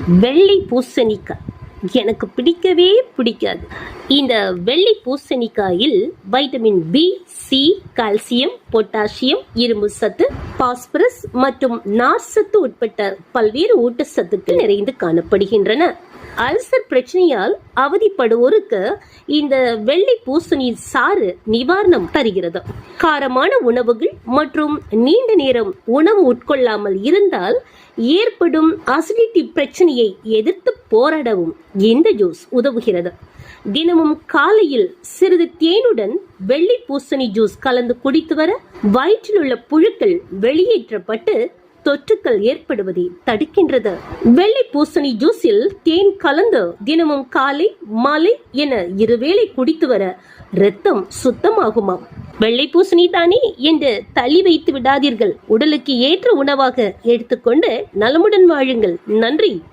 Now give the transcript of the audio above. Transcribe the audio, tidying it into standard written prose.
வெள்ளை பூசணிக்காய் எனக்கு பிடிக்கவே பிடிக்காது. இந்த வெள்ளை பூசணிக்காயில் vitamin B, C, calcium, potassium, இரும்பு சத்து, பாஸ்பரஸ் மற்றும் நார் சத்து உட்பட்ட பல்வேறு ஊட்டச்சத்துக்கள் நிறைந்து காணப்படுகின்றன. அல்சர் பிரச்சனையால் அவதிப்படுவோருக்கு இந்த வெள்ளை பூசணி சாறு நிவாரணம் தருகிறது. காரமான உணவுகள் மற்றும் நீண்ட நேரம் உணவு உட்கொள்ளாமல் இருந்தால் ஏற்படும் அசிடிட்டி பிரச்சனையை எதிர்த்து போராடவும் இந்த ஜூஸ் உதவுகிறது. தினமும் காலையில் சிறிது தேனுடன் வெள்ளை பூசணி ஜூஸ் கலந்து குடித்து வர வயிற்றில் உள்ள புழுக்கள் வெளியேற்றப்பட்டு தொற்றுக்கள் ஏற்படுவதை தடுக்கின்றது. வெள்ளை பூசணி ஜூஸில் தேன் கலந்து தினமும் காலை மாலை என இருவேளை குடித்து வர இரத்தம் சுத்தமாகுமாம். வெள்ளை பூசணி தானே என்று தள்ளி வைத்து விடாதீர்கள். உடலுக்கு ஏற்ற உணவாக எடுத்துக்கொண்டு நலமுடன் வாழுங்கள். நன்றி.